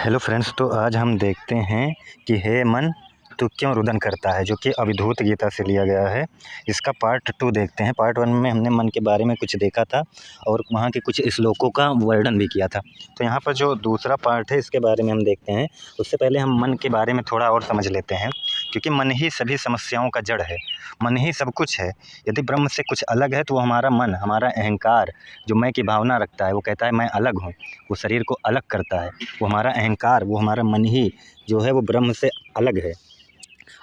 Hello friends, तो आज हम देखते हैं कि हे मन तू क्यों रुदन करता है, जो कि अवधूत गीता से लिया गया है। इसका पार्ट 2 देखते हैं। पार्ट 1 में हमने मन के बारे में कुछ देखा था और वहाँ के कुछ श्लोकों का वर्णन भी किया था। तो यहाँ पर जो दूसरा पार्ट है इसके बारे में हम देखते हैं। उससे पहले हम मन के बारे में थोड़ा और समझ लेते हैं, क्योंकि मन ही सभी समस्याओं का जड़ है। मन ही सब कुछ है। यदि ब्रह्म से कुछ अलग है तो वो हमारा मन, हमारा अहंकार, जो मैं की भावना रखता है, वो कहता है मैं अलग हूँ, वो शरीर को अलग करता है। वो हमारा अहंकार, वो हमारा मन ही जो है वो ब्रह्म से अलग है।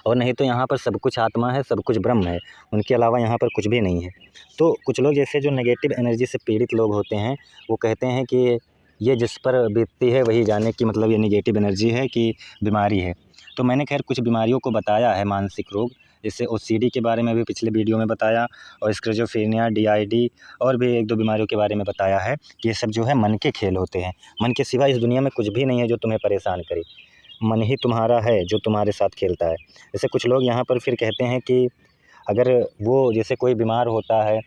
और नहीं तो यहाँ पर सब कुछ आत्मा है, सब कुछ ब्रह्म है, उनके अलावा यहाँ पर कुछ भी नहीं है। तो कुछ लोग जैसे जो नेगेटिव एनर्जी से पीड़ित लोग होते हैं, वो कहते हैं कि ये जिस पर बीतती है वही जाने, की मतलब ये नेगेटिव एनर्जी है कि बीमारी है। तो मैंने खैर कुछ बीमारियों को बताया है, मानसिक रोग, जैसे ओसीडी के बारे में भी पिछले वीडियो में बताया, और स्किज़ोफ्रेनिया, डीआईडी और भी 1-2 बीमारियों के बारे में बताया है कि ये सब जो है मन के खेल होते हैं। मन के सिवा इस दुनिया में कुछ भी नहीं है जो तुम्हें परेशान करे। मन ही तुम्हारा है जो तुम्हारे साथ खेलता है। जैसे कुछ लोग यहाँ पर फिर कहते हैं कि अगर वो जैसे कोई बीमार होता है,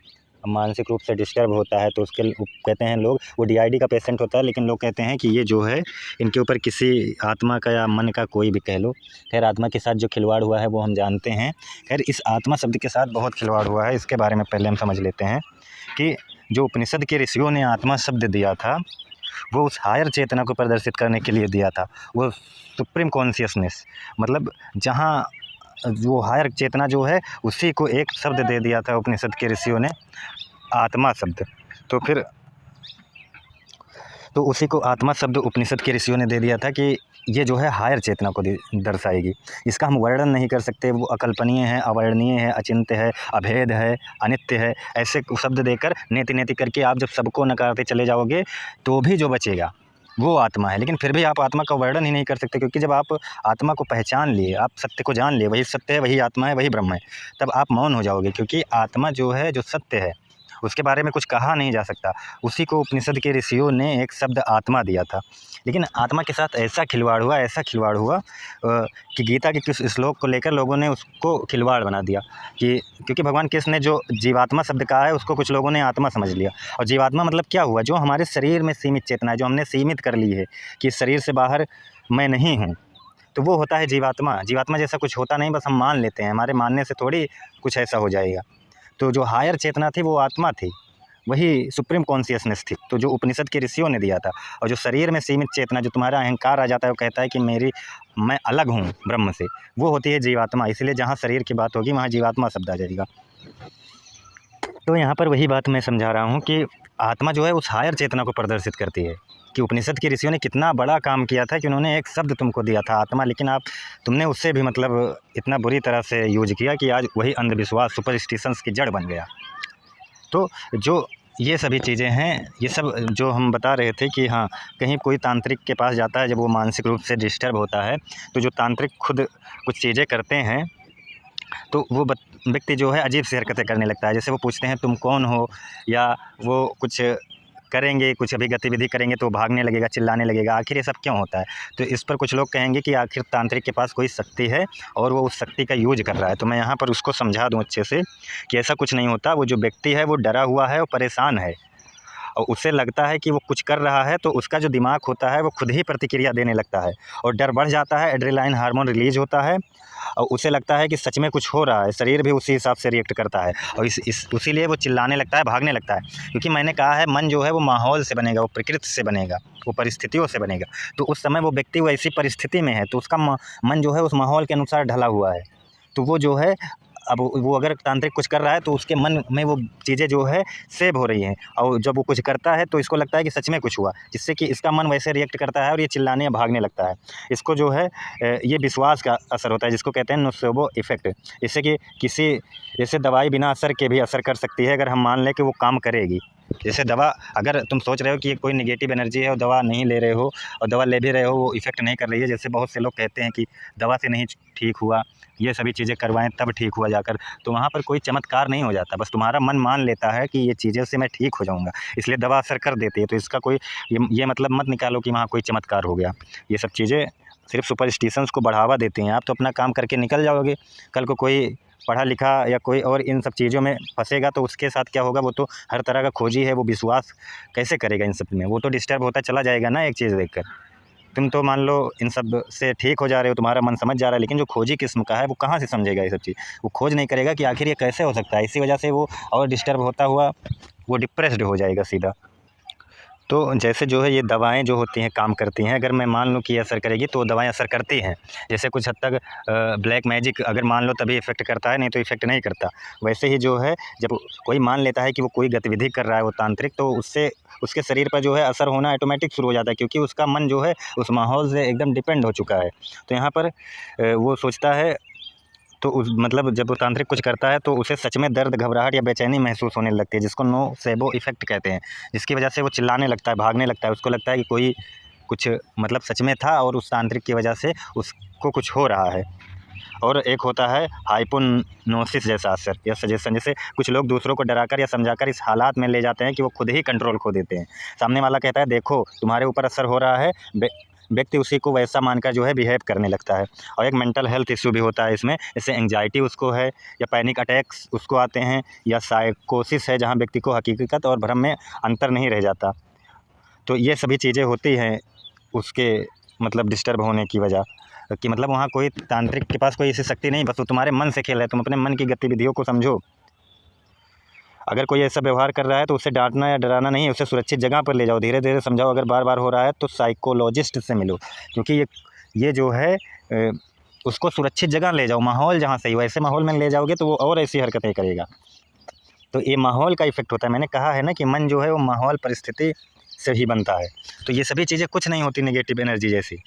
मानसिक रूप से डिस्टर्ब होता है, तो उसके कहते हैं लोग वो डीआईडी का पेशेंट होता है, लेकिन लोग कहते हैं कि ये जो है इनके ऊपर किसी आत्मा का या मन का, कोई भी कह लो, खैर आत्मा के साथ जो खिलवाड़ हुआ है वो हम जानते हैं। खैर इस आत्मा शब्द के साथ बहुत खिलवाड़ हुआ है, इसके बारे में पहले हम समझ लेते हैं कि जो उपनिषद के ऋषियों ने आत्मा शब्द दिया था वो उस हायर चेतना को प्रदर्शित करने के लिए दिया था। वो सुप्रीम कॉन्शियसनेस, मतलब जहाँ वो हायर चेतना जो है उसी को एक शब्द दे दिया था उपनिषद के ऋषियों ने, आत्मा शब्द। तो फिर तो उसी को आत्मा शब्द उपनिषद के ऋषियों ने दे दिया था कि ये जो है हायर चेतना को दर्शाएगी। इसका हम वर्णन नहीं कर सकते, वो अकल्पनीय है, अवर्णनीय है, अचिंत्य है, अभेद है, अनित्य है। ऐसे शब्द देकर नेति नेति करके आप जब सबको नकारते चले जाओगे तो भी जो बचेगा वो आत्मा है। लेकिन फिर भी आप आत्मा का वर्णन ही नहीं कर सकते, क्योंकि जब आप आत्मा को पहचान लिए, आप सत्य को जान लिए, वही सत्य है, वही आत्मा है, वही ब्रह्म है, तब आप मौन हो जाओगे, क्योंकि आत्मा जो है, जो सत्य है, उसके बारे में कुछ कहा नहीं जा सकता। उसी को उपनिषद के ऋषियों ने एक शब्द आत्मा दिया था। लेकिन आत्मा के साथ ऐसा खिलवाड़ हुआ, ऐसा खिलवाड़ हुआ कि गीता के किस श्लोक को लेकर लोगों ने उसको खिलवाड़ बना दिया, कि क्योंकि भगवान कृष्ण ने जो जीवात्मा शब्द कहा है उसको कुछ लोगों ने आत्मा समझ लिया। और जीवात्मा मतलब क्या हुआ? जो हमारे शरीर में सीमित चेतना है, जो हमने सीमित कर ली है कि शरीर से बाहर मैं नहीं हूँ, तो वो होता है जीवात्मा। जीवात्मा जैसा कुछ होता नहीं, बस हम मान लेते हैं, हमारे मानने से थोड़ी कुछ ऐसा हो जाएगा। तो जो हायर चेतना थी वो आत्मा थी, वही सुप्रीम कॉन्शियसनेस थी, तो जो उपनिषद के ऋषियों ने दिया था। और जो शरीर में सीमित चेतना, जो तुम्हारा अहंकार आ जाता है, वो कहता है कि मैं अलग हूँ ब्रह्म से, वो होती है जीवात्मा। इसलिए जहाँ शरीर की बात होगी वहाँ जीवात्मा शब्द आ जाएगा। तो यहाँ पर वही बात मैं समझा रहा हूँ कि आत्मा जो है उस हायर चेतना को प्रदर्शित करती है, कि उपनिषद के ऋषियों ने कितना बड़ा काम किया था कि उन्होंने एक शब्द तुमको दिया था आत्मा, लेकिन तुमने उससे भी मतलब इतना बुरी तरह से यूज किया कि आज वही अंधविश्वास, सुपरस्टिशंस की जड़ बन गया। तो जो ये सभी चीज़ें हैं, ये सब जो हम बता रहे थे कि हाँ, कहीं कोई तांत्रिक के पास जाता है जब वो मानसिक रूप से डिस्टर्ब होता है, तो जो तांत्रिक खुद कुछ चीज़ें करते हैं तो वो व्यक्ति जो है अजीब सी हरकतें करने लगता है। जैसे वो पूछते हैं तुम कौन हो, या वो कुछ करेंगे, कुछ अभी गतिविधि करेंगे तो भागने लगेगा, चिल्लाने लगेगा। आखिर ये सब क्यों होता है? तो इस पर कुछ लोग कहेंगे कि आखिर तांत्रिक के पास कोई शक्ति है और वो उस शक्ति का यूज कर रहा है। तो मैं यहाँ पर उसको समझा दूँ अच्छे से कि ऐसा कुछ नहीं होता। वो जो व्यक्ति है वो डरा हुआ है और परेशान है, और उसे लगता है कि वो कुछ कर रहा है, तो उसका जो दिमाग होता है वो खुद ही प्रतिक्रिया देने लगता है और डर बढ़ जाता है, एड्रेनालिन हार्मोन रिलीज होता है, और उसे लगता है कि सच में कुछ हो रहा है, शरीर भी उसी हिसाब से रिएक्ट करता है, और इसीलिए वो चिल्लाने लगता है, भागने लगता है। क्योंकि मैंने कहा है, मन जो है वो माहौल से बनेगा, वो प्रकृति से बनेगा, वो परिस्थितियों से बनेगा। तो उस समय वो व्यक्ति वैसी परिस्थिति में है, तो उसका मन जो है उस माहौल के अनुसार ढला हुआ है। तो वो जो है, अब वो अगर तांत्रिक कुछ कर रहा है तो उसके मन में वो चीज़ें जो है सेव हो रही हैं, और जब वो कुछ करता है तो इसको लगता है कि सच में कुछ हुआ, जिससे कि इसका मन वैसे रिएक्ट करता है और ये चिल्लाने या भागने लगता है। इसको जो है ये विश्वास का असर होता है, जिसको कहते हैं नोसेबो इफ़ेक्ट। इससे कि किसी जैसे दवाई बिना असर के भी असर कर सकती है, अगर हम मान लें कि वो काम करेगी। जैसे दवा, अगर तुम सोच रहे हो कि ये कोई नेगेटिव एनर्जी है और दवा नहीं ले रहे हो, और दवा ले भी रहे हो, वो इफ़ेक्ट नहीं कर रही है। जैसे बहुत से लोग कहते हैं कि दवा से नहीं ठीक हुआ, ये सभी चीज़ें करवाएं तब ठीक हुआ जाकर, तो वहाँ पर कोई चमत्कार नहीं हो जाता। बस तुम्हारा मन मान लेता है कि ये चीज़ें से मैं ठीक हो जाऊँगा, इसलिए दवा असर कर देती है। तो इसका कोई ये मतलब मत निकालो कि वहाँ कोई चमत्कार हो गया। ये सब चीज़ें सिर्फ सुपरस्टिशंस को बढ़ावा देती हैं। आप तो अपना काम करके निकल जाओगे, कल को कोई पढ़ा लिखा या कोई और इन सब चीज़ों में फंसेगा तो उसके साथ क्या होगा? वो तो हर तरह का खोजी है, वो विश्वास कैसे करेगा इन सब में? वो तो डिस्टर्ब होता चला जाएगा ना एक चीज़ देखकर। तुम तो मान लो इन सब से ठीक हो जा रहे हो, तुम्हारा मन समझ जा रहा है, लेकिन जो खोजी किस्म का है वो कहाँ से समझेगा ये सब चीज़। वो खोज नहीं करेगा कि आखिर ये कैसे हो सकता है। इसी वजह से वो और डिस्टर्ब होता हुआ वो डिप्रेस्ड हो जाएगा सीधा। तो जैसे जो है ये दवाएँ जो होती हैं काम करती हैं, अगर मैं मान लूँ कि असर करेगी तो दवाएँ असर करती हैं। जैसे कुछ हद तक ब्लैक मैजिक अगर मान लो तभी इफ़ेक्ट करता है, नहीं तो इफ़ेक्ट नहीं करता। वैसे ही जो है जब कोई मान लेता है कि वो कोई गतिविधि कर रहा है वो तांत्रिक, तो उससे उसके शरीर पर जो है असर होना ऑटोमेटिक शुरू हो जाता है, क्योंकि उसका मन जो है उस माहौल से एकदम डिपेंड हो चुका है। तो यहाँ पर वो सोचता है, तो उस मतलब जब वो तांत्रिक कुछ करता है तो उसे सच में दर्द, घबराहट या बेचैनी महसूस होने लगती है, जिसको नोसेबो इफ़ेक्ट कहते हैं। जिसकी वजह से वो चिल्लाने लगता है, भागने लगता है, उसको लगता है कि कोई कुछ मतलब सच में था और उस तांत्रिक की वजह से उसको कुछ हो रहा है। और एक होता है हाइप्नोसिस जैसा असर या सजेशन, जैसे कुछ लोग दूसरों को डराकर या समझाकर इस हालात में ले जाते हैं कि वो खुद ही कंट्रोल खो देते हैं। सामने वाला कहता है देखो तुम्हारे ऊपर असर हो रहा है, व्यक्ति उसी को वैसा मानकर जो है बिहेव करने लगता है। और एक मेंटल हेल्थ इश्यू भी होता है इसमें, जैसे एंग्जाइटी उसको है या पैनिक अटैक्स उसको आते हैं, या साइकोसिस है जहाँ व्यक्ति को हकीकत और भ्रम में अंतर नहीं रह जाता। तो ये सभी चीज़ें होती हैं उसके मतलब डिस्टर्ब होने की वजह, कि मतलब वहाँ कोई तांत्रिक के पास कोई ऐसी शक्ति नहीं, बस वो तुम्हारे मन से खेल रहा है। तुम अपने मन की गतिविधियों को समझो। अगर कोई ऐसा व्यवहार कर रहा है तो उसे डांटना या डराना नहीं है, उसे सुरक्षित जगह पर ले जाओ, धीरे धीरे समझाओ। अगर बार बार हो रहा है तो साइकोलॉजिस्ट से मिलो, क्योंकि ये जो है उसको सुरक्षित जगह ले जाओ, माहौल जहाँ सही हो ऐसे माहौल में ले जाओगे तो वो और ऐसी हरकतें करेगा। तो ये माहौल का इफ़ेक्ट होता है। मैंने कहा है ना कि मन जो है वो माहौल परिस्थिति से ही बनता है। तो ये सभी चीज़ें कुछ नहीं होती नेगेटिव एनर्जी जैसी।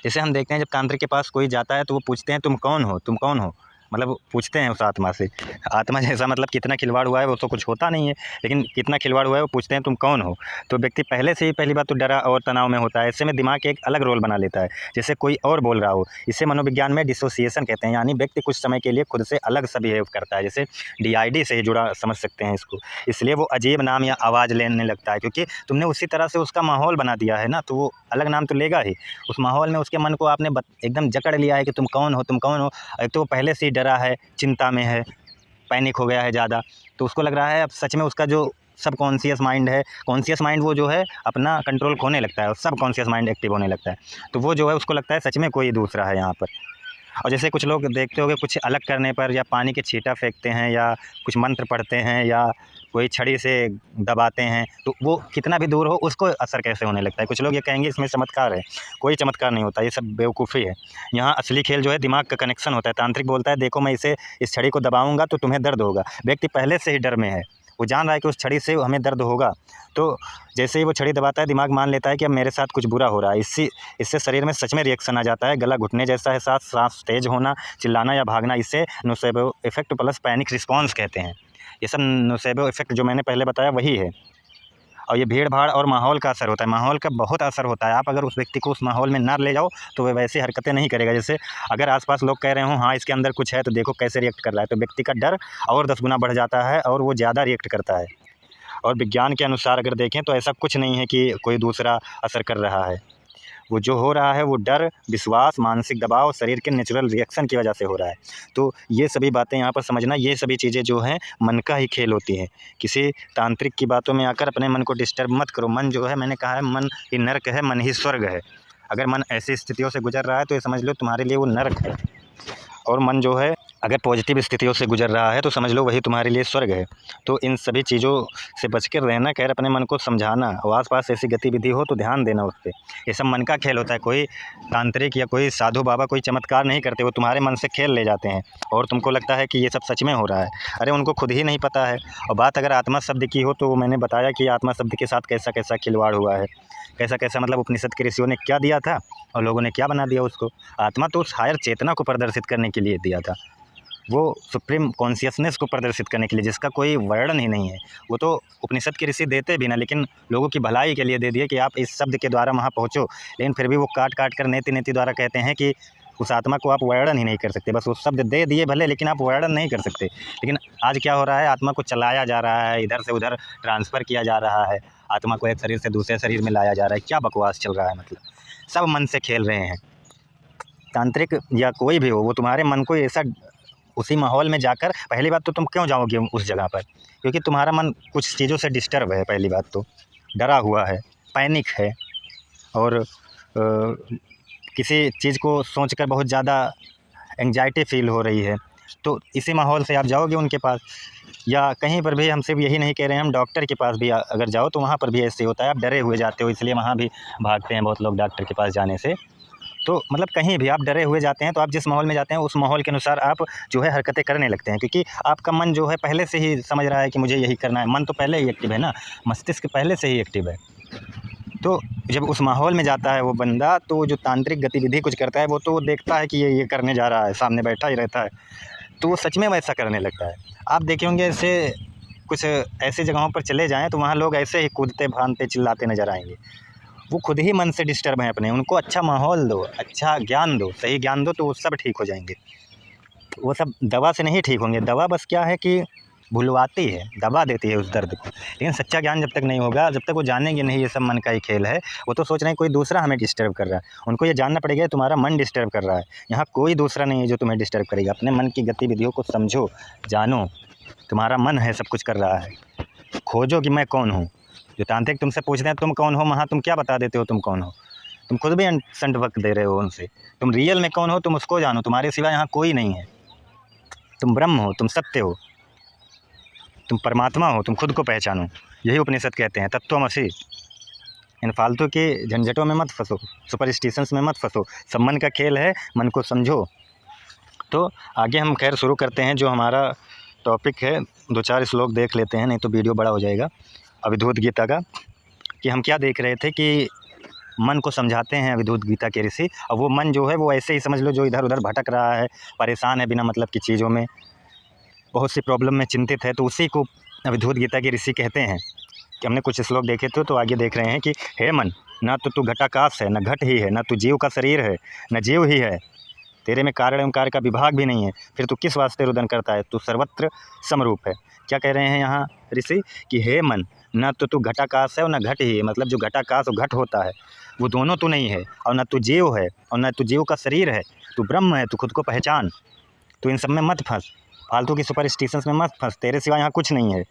जैसे हम देखते हैं जब तांत्रिक के पास कोई जाता है तो वो पूछते हैं तुम कौन हो, तुम कौन हो, मतलब पूछते हैं उस आत्मा से। आत्मा जैसा मतलब कितना खिलवाड़ हुआ है वो तो कुछ होता नहीं है, लेकिन कितना खिलवाड़ हुआ है वो पूछते हैं तुम कौन हो। तो व्यक्ति पहले से ही पहली बात तो डरा और तनाव में होता है। ऐसे में दिमाग एक अलग रोल बना लेता है, जैसे कोई और बोल रहा हो। इसे मनोविज्ञान में डिसोसिएशन कहते हैं, यानी व्यक्ति कुछ समय के लिए खुद से अलग सा बिहेव करता है, जैसे DID से ही जुड़ा समझ सकते हैं इसको। इसलिए वो अजीब नाम या आवाज़ लेने लगता है, क्योंकि तुमने उसी तरह से उसका माहौल बना दिया है ना, तो वो अलग नाम तो लेगा ही। उस माहौल में उसके मन को आपने एकदम जकड़ लिया है कि तुम कौन हो, तुम कौन हो। एक तो वो पहले से ही डरा है, चिंता में है, पैनिक हो गया है ज़्यादा, तो उसको लग रहा है अब सच में उसका जो सबकॉन्शियस माइंड है, कॉन्शियस माइंड वो जो है अपना कंट्रोल खोने लगता है और सबकॉन्शियस माइंड एक्टिव होने लगता है। तो वो जो है उसको लगता है सच में कोई दूसरा है यहाँ पर। और जैसे कुछ लोग देखते होंगे कुछ अलग करने पर या पानी के छींटा फेंकते हैं या कुछ मंत्र पढ़ते हैं या कोई छड़ी से दबाते हैं, तो वो कितना भी दूर हो उसको असर कैसे होने लगता है। कुछ लोग ये कहेंगे इसमें चमत्कार है, कोई चमत्कार नहीं होता, ये सब बेवकूफ़ी है। यहाँ असली खेल जो है दिमाग का कनेक्शन होता है। तांत्रिक बोलता है देखो मैं इस छड़ी को दबाऊंगा तो तुम्हें दर्द होगा। व्यक्ति पहले से ही डर में है, वो जान रहा है कि उस छड़ी से हमें दर्द होगा, तो जैसे ही वो छड़ी दबाता है दिमाग मान लेता है कि अब मेरे साथ कुछ बुरा हो रहा है। इससे शरीर में सच में रिएक्शन आ जाता है, गला घुटने जैसा एहसास, सांस तेज होना, चिल्लाना या भागना। इसे nocebo effect plus panic response कहते हैं। ये सब नोसेबो इफेक्ट जो मैंने पहले बताया वही है। और ये भीड़ भाड़ और माहौल का असर होता है, माहौल का बहुत असर होता है। आप अगर उस व्यक्ति को उस माहौल में ना ले जाओ तो वह वैसी हरकतें नहीं करेगा। जैसे अगर आसपास लोग कह रहे हो हाँ इसके अंदर कुछ है तो देखो कैसे रिएक्ट कर रहा है, तो व्यक्ति का डर और 10 गुना बढ़ जाता है और वो ज़्यादा रिएक्ट करता है। और विज्ञान के अनुसार अगर देखें तो ऐसा कुछ नहीं है कि कोई दूसरा असर कर रहा है। वो जो हो रहा है वो डर, विश्वास, मानसिक दबाव, शरीर के नेचुरल रिएक्शन की वजह से हो रहा है। तो ये सभी बातें यहाँ पर समझना, ये सभी चीज़ें जो हैं मन का ही खेल होती हैं। किसी तांत्रिक की बातों में आकर अपने मन को डिस्टर्ब मत करो। मन जो है मैंने कहा है मन ही नर्क है, मन ही स्वर्ग है। अगर मन ऐसी स्थितियों से गुजर रहा है तो ये समझ लो तुम्हारे लिए वो नर्क है। और मन जो है अगर पॉजिटिव स्थितियों से गुजर रहा है तो समझ लो वही तुम्हारे लिए स्वर्ग है। तो इन सभी चीज़ों से बच कर रहना, खैर अपने मन को समझाना, और आसपास ऐसी गतिविधि हो तो ध्यान देना उस पर। ये सब मन का खेल होता है। कोई तांत्रिक या कोई साधु बाबा कोई चमत्कार नहीं करते, वो तुम्हारे मन से खेल ले जाते हैं और तुमको लगता है कि ये सब सच में हो रहा है। अरे उनको खुद ही नहीं पता है। और बात अगर आत्मा शब्द की हो तो मैंने बताया कि आत्मा शब्द के साथ कैसा कैसा खिलवाड़ हुआ है, कैसा कैसा मतलब उपनिषद के ऋषियों ने क्या दिया था और लोगों ने क्या बना दिया उसको। आत्मा तो उस हायर चेतना को प्रदर्शित करने के लिए दिया था, वो सुप्रीम कॉन्शियसनेस को प्रदर्शित करने के लिए, जिसका कोई वर्णन ही नहीं है। वो तो उपनिषद के ऋषि देते भी ना, लेकिन लोगों की भलाई के लिए दे दिए कि आप इस शब्द के द्वारा वहाँ पहुँचो। लेकिन फिर भी वो काट काट कर नेति नेति द्वारा कहते हैं कि उस आत्मा को आप वर्णन ही नहीं कर सकते। बस वो शब्द दे दिए भले, लेकिन आप वर्णन नहीं कर सकते। लेकिन आज क्या हो रहा है, आत्मा को चलाया जा रहा है, इधर से उधर ट्रांसफ़र किया जा रहा है, आत्मा को एक शरीर से दूसरे शरीर में लाया जा रहा है। क्या बकवास चल रहा है, मतलब सब मन से खेल रहे हैं। तांत्रिक या कोई भी हो, वो तुम्हारे मन को ऐसा उसी माहौल में जाकर, पहली बात तो तुम क्यों जाओगे उस जगह पर, क्योंकि तुम्हारा मन कुछ चीज़ों से डिस्टर्ब है। पहली बात तो डरा हुआ है, पैनिक है, और किसी चीज़ को सोचकर बहुत ज़्यादा एंग्जाइटी फ़ील हो रही है, तो इसी माहौल से आप जाओगे उनके पास, या कहीं पर भी, हम सिर्फ यही नहीं कह रहे हैं, हम डॉक्टर के पास भी अगर जाओ तो वहाँ पर भी ऐसे होता है, आप डरे हुए जाते हो, इसलिए वहाँ भी भागते हैं बहुत लोग डॉक्टर के पास जाने से। तो मतलब कहीं भी आप डरे हुए जाते हैं तो आप जिस माहौल में जाते हैं उस माहौल के अनुसार आप जो है हरकतें करने लगते हैं, क्योंकि आपका मन जो है पहले से ही समझ रहा है कि मुझे यही करना है। मन तो पहले ही एक्टिव है ना, मस्तिष्क पहले से ही एक्टिव है। तो जब उस माहौल में जाता है वो बंदा, तो जो तांत्रिक गतिविधि कुछ करता है वो तो देखता है कि ये करने जा रहा है, सामने बैठा ही रहता है, तो वो सच में वैसा करने लगता है। आप देखे होंगे ऐसे कुछ ऐसी जगहों पर चले जाएँ तो वहाँ लोग ऐसे ही कूदते भागते चिल्लाते नज़र आएंगे। वो खुद ही मन से डिस्टर्ब हैं अपने, उनको अच्छा माहौल दो, अच्छा ज्ञान दो, सही ज्ञान दो, तो वो सब ठीक हो जाएंगे। वो सब दवा से नहीं ठीक होंगे। दवा बस क्या है कि भुलवाती है, दबा देती है उस दर्द को, लेकिन सच्चा ज्ञान जब तक नहीं होगा, जब तक वो जानेंगे नहीं ये सब मन का ही खेल है, वो तो सोच रहे हैं कोई दूसरा हमें डिस्टर्ब कर रहा है। उनको ये जानना पड़ेगा तुम्हारा मन डिस्टर्ब कर रहा है, यहाँ कोई दूसरा नहीं है जो तुम्हें डिस्टर्ब करेगा। अपने मन की गतिविधियों को समझो, जानो, तुम्हारा मन है सब कुछ कर रहा है। खोजो कि मैं कौन हूँ। जो तांत्रिक तुमसे पूछते हैं तुम कौन हो, वहाँ तुम क्या बता देते हो तुम कौन हो? तुम खुद भी संट वक्त दे रहे हो उनसे। तुम रियल में कौन हो तुम उसको जानो, तुम्हारे सिवा यहाँ कोई नहीं है। तुम ब्रह्म हो, तुम सत्य हो, तुम परमात्मा हो, तुम खुद को पहचानो। यही उपनिषद कहते हैं, तत्त्वमसि। इन फालतू के झंझटों में मत फंसो, सुपरस्टिशंस में मत फंसो। सब मन का खेल है, मन को समझो। तो आगे हम खैर शुरू करते हैं। जो हमारा टॉपिक है 2-4 श्लोक देख लेते हैं, नहीं तो वीडियो बड़ा हो जाएगा। अवधूत गीता का, कि हम क्या देख रहे थे कि मन को समझाते हैं अवधूत गीता के ऋषि, और वो मन जो है वो ऐसे ही समझ लो जो इधर उधर भटक रहा है, परेशान है बिना मतलब की चीज़ों में, बहुत सी प्रॉब्लम में चिंतित है, तो उसी को अवधूत गीता के ऋषि कहते हैं। कि हमने कुछ श्लोक देखे थे, तो आगे देख रहे हैं कि हे मन, ना तो तू घटाकाश है, न घट ही है, न तू जीव का शरीर है, न जीव ही है, तेरे में कारण एवं कार्य का विभाग भी नहीं है, फिर तू किस वास्ते रुदन करता है, तू सर्वत्र समरूप है। क्या कह रहे हैं यहाँ ऋषि कि हे मन, न तो तू घटाकाश है और न घट ही है, मतलब जो घटाकाश और घट होता है वो दोनों तो नहीं है, और न तू जीव है और न तू जीव का शरीर है, तू ब्रह्म है, तू खुद को पहचान। तू इन सब में मत फंस, फालतू की सुपरस्टिशंस में मत फंस, तेरे सिवा यहाँ कुछ नहीं है,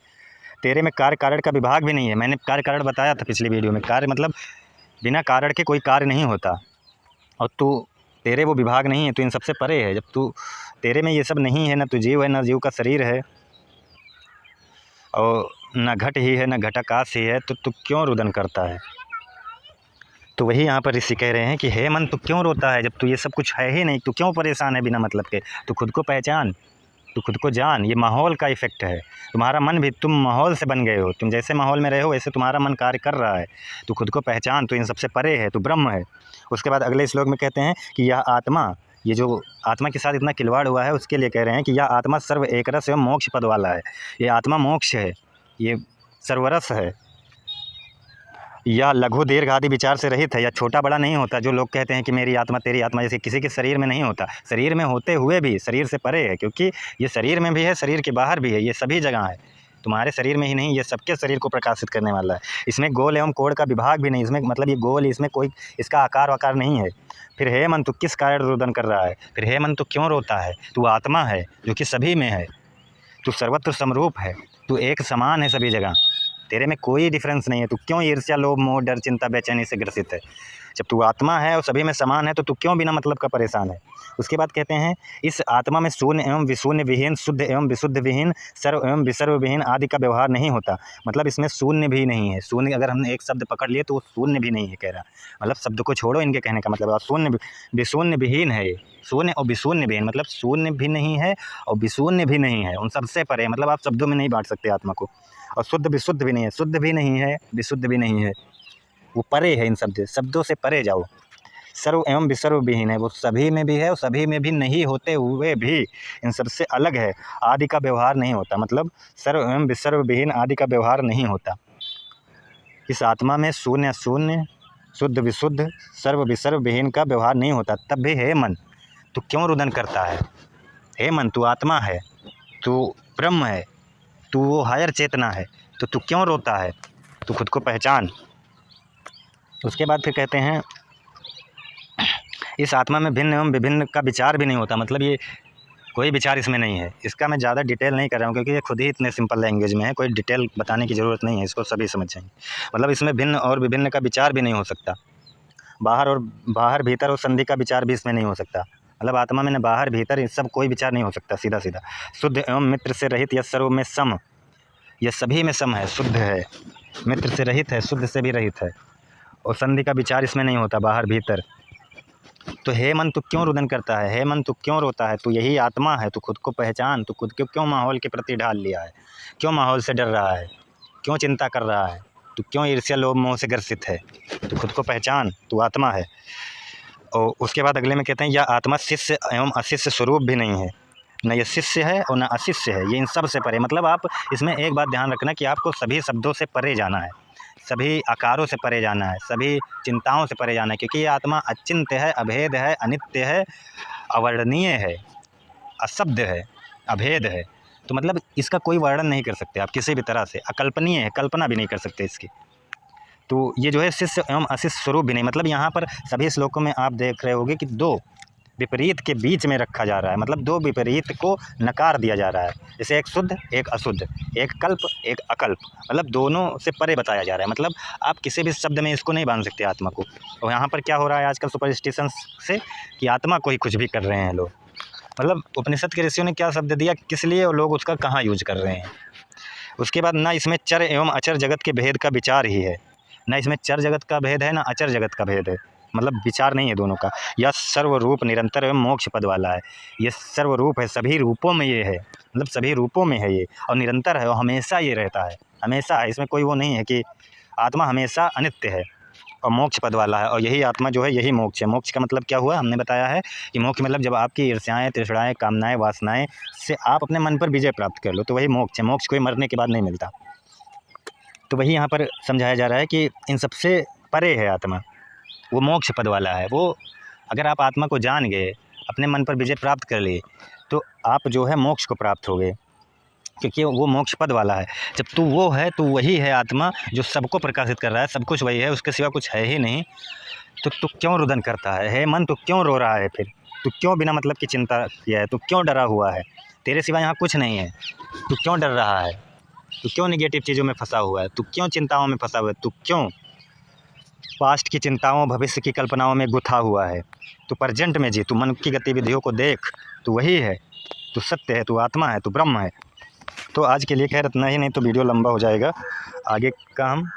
तेरे में कार्य कारण का विभाग भी नहीं है। मैंने कार्य कारण बताया था पिछली वीडियो में, कार्य मतलब बिना कारण के कोई कार्य नहीं होता, और तू तेरे वो विभाग नहीं है, तो इन सबसे परे है। जब तू तेरे में ये सब नहीं है, न तू जीव है, न जीव का शरीर है, और न घट ही है, न घटाकाश ही है, तो तू क्यों रुदन करता है? तो वही यहाँ पर ऋषि कह रहे हैं कि हे मन, तू क्यों रोता है? जब तू ये सब कुछ है ही नहीं, तू क्यों परेशान है बिना मतलब के? तू खुद को पहचान, तू खुद को जान। ये माहौल का इफ़ेक्ट है, तुम्हारा मन भी, तुम माहौल से बन गए हो, तुम जैसे माहौल में रहे हो वैसे तुम्हारा मन कार्य कर रहा है। तू खुद को पहचान, तू इन सबसे परे है, तू ब्रह्म है। उसके बाद अगले श्लोक में कहते हैं कि यह आत्मा, ये जो आत्मा के साथ इतना खिलवाड़ हुआ है उसके लिए कह रहे हैं कि यह आत्मा सर्व एकरस एवं मोक्ष पद वाला है। ये आत्मा मोक्ष है, ये सर्वरस है, या लघु दीर्घ आदि विचार से रहित है, या छोटा बड़ा नहीं होता। जो लोग कहते हैं कि मेरी आत्मा तेरी आत्मा, जैसे किसी के शरीर में नहीं होता, शरीर में होते हुए भी शरीर से परे है, क्योंकि ये शरीर में भी है, शरीर के बाहर भी है, ये सभी जगह है। तुम्हारे शरीर में ही नहीं, ये सबके शरीर को प्रकाशित करने वाला है। इसमें गोल एवं कोण का विभाग भी नहीं, इसमें मतलब ये गोल, इसमें कोई इसका आकार वाकार नहीं है। फिर हे मन, तू किस कारण रुदन कर रहा है? फिर हे मन, तू क्यों रोता है? तू आत्मा है जो कि सभी में है, तू सर्वत्र समरूप है, तू एक समान है सभी जगह, तेरे में कोई डिफरेंस नहीं है। तू क्यों ईर्ष्या, लोभ, मोह, डर, चिंता, बेचैनी से ग्रसित है? जब तू आत्मा है और सभी में समान है, तो तू क्यों बिना मतलब का परेशान है? उसके बाद कहते हैं इस आत्मा में शून्य एवं विशून्य विहीन, शुद्ध एवं विशुद्ध विहीन, सर्व एवं विसर्व विहीन आदि का व्यवहार नहीं होता। मतलब इसमें शून्य भी नहीं है। शून्य अगर हमने एक शब्द पकड़ लिए तो वो शून्य भी नहीं है कह रहा, मतलब शब्द को छोड़ो, इनके कहने का मतलब शून्य विशून्य विहीन है। ये शून्य और विशून्य विहीन, मतलब शून्य भी नहीं है और विशून्य भी नहीं है, उन सबसे परे। मतलब आप शब्दों में नहीं बांट सकते आत्मा को। और शुद्ध विशुद्ध भी नहीं है, शुद्ध भी नहीं है, विशुद्ध भी नहीं है, वो परे है, इन शब्दों से परे जाओ। सर्व एवं विसर्व विहीन है, वो सभी में भी है और सभी में भी नहीं होते हुए भी इन सबसे अलग है। आदि का व्यवहार नहीं होता, मतलब सर्व एवं विसर्व विहीन आदि का व्यवहार नहीं होता। इस आत्मा में शून्य शून्य, शुद्ध विशुद्ध, सर्व विसर्व विहीन का व्यवहार नहीं होता। तब भी हे मन, तू क्यों रुदन करता है? हे मन, तू आत्मा है, तू ब्रह्म है, तू वो हायर चेतना है, तो तू क्यों रोता है? तू खुद को पहचान। उसके बाद फिर कहते हैं इस आत्मा में भिन्न एवं विभिन्न का विचार भी नहीं होता। मतलब ये कोई विचार इसमें नहीं है। इसका मैं ज़्यादा डिटेल नहीं कर रहा हूँ क्योंकि ये खुद ही इतने सिंपल लैंग्वेज में है, कोई डिटेल बताने की ज़रूरत नहीं है, इसको सभी समझ जाएंगे। मतलब इसमें भिन्न और विभिन्न का विचार भी नहीं हो सकता। बाहर भीतर और संधि का विचार भी इसमें नहीं हो सकता। मतलब आत्मा में न बाहर भीतर इन सब कोई विचार नहीं हो सकता, सीधा सीधा। शुद्ध एवं मित्र से रहित यह सर्व में सम, यह सभी में सम है, शुद्ध है, मित्र से रहित है, शुद्ध से भी रहित है, और संधि का विचार इसमें नहीं होता, बाहर भीतर। तो हे मन तू क्यों रुदन करता है, हे मन तू क्यों रोता है, तू यही आत्मा है, तू खुद को पहचान, तू खुद को क्यों माहौल के प्रति ढाल लिया है, क्यों माहौल से डर रहा है, क्यों चिंता कर रहा है, तू क्यों ईर्ष्या लोभ मोह से ग्रसित है, तू खुद को पहचान, तू आत्मा है। और उसके बाद अगले में कहते हैं, यह आत्मा शिष्य एवं अशिष्य स्वरूप भी नहीं है, न ये शिष्य है और न अशिष्य है, ये इन सब से परे। मतलब आप इसमें एक बात ध्यान रखना कि आपको सभी शब्दों से परे जाना है, सभी आकारों से परे जाना है, सभी चिंताओं से परे जाना है, क्योंकि ये आत्मा अचिंत्य है, अभेद है, अनित्य है, अवर्णनीय है, अशब्द है, अभेद है। तो मतलब इसका कोई वर्णन नहीं कर सकते आप किसी भी तरह से, अकल्पनीय है, कल्पना भी नहीं कर सकते इसकी। तो ये जो है शिष्य एवं अशिष्य स्वरूप भी नहीं। मतलब यहाँ पर सभी श्लोकों में आप देख रहे होंगे कि दो विपरीत के बीच में रखा जा रहा है, मतलब दो विपरीत को नकार दिया जा रहा है, जैसे एक शुद्ध एक अशुद्ध, एक कल्प एक अकल्प, मतलब दोनों से परे बताया जा रहा है। मतलब आप किसी भी शब्द में इसको नहीं बांध सकते आत्मा को। और यहाँ पर क्या हो रहा है आजकल सुपरस्टिशन से, कि आत्मा को ही कुछ भी कर रहे हैं लोग। मतलब उपनिषद के ऋषियों ने क्या शब्द दिया, किस लिए, और लोग उसका कहाँ यूज कर रहे हैं। उसके बाद ना इसमें चर एवं अचर जगत के भेद का विचार ही है, ना इसमें चर जगत का भेद है, ना अचर जगत का भेद है, मतलब विचार नहीं है दोनों का। यह सर्वरूप निरंतर एवं मोक्ष पद वाला है, ये सर्वरूप है, सभी रूपों में ये है, मतलब सभी रूपों में है ये, और निरंतर है, और हमेशा ये रहता है, हमेशा है। इसमें कोई वो नहीं है कि आत्मा हमेशा अनित्य है, और मोक्ष पद वाला है, और यही आत्मा जो है यही मोक्ष है। मोक्ष का मतलब क्या हुआ, हमने बताया है कि मोक्ष मतलब जब आपकी ईर्ष्याएँ, तृष्णाएँ, कामनाएँ, वासनाएँ से आप अपने मन पर विजय प्राप्त कर लो, तो वही मोक्ष है। मोक्ष कोई मरने के बाद नहीं मिलता। तो वही यहाँ पर समझाया जा रहा है कि इन सबसे परे है आत्मा, वो मोक्ष पद वाला है। वो अगर आप आत्मा को जान गए, अपने मन पर विजय प्राप्त कर लिए, तो आप जो है मोक्ष को प्राप्त हो गए, क्योंकि वो मोक्ष पद वाला है। जब तू वो है, तो वही है आत्मा जो सबको प्रकाशित कर रहा है, सब कुछ वही है, उसके सिवा कुछ है ही नहीं। तो तू क्यों रुदन करता है, हे मन तू क्यों रो रहा है, फिर तू क्यों बिना मतलब की चिंता किया है, तू क्यों डरा हुआ है, तेरे सिवा यहाँ कुछ नहीं है, तू क्यों डर रहा है, तू क्यों निगेटिव चीज़ों में फंसा हुआ है, तू क्यों चिंताओं में फंसा हुआ है, तू क्यों पास्ट की चिंताओं, भविष्य की कल्पनाओं में गुथा हुआ है। तू प्रेजेंट में जी, तू मन की गतिविधियों को देख, तू वही है, तू सत्य है, तू आत्मा है, तू ब्रह्म है। तो आज के लिए खैर इतना ही, नहीं तो वीडियो लंबा हो जाएगा। आगे का हम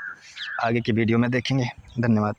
आगे की वीडियो में देखेंगे। धन्यवाद।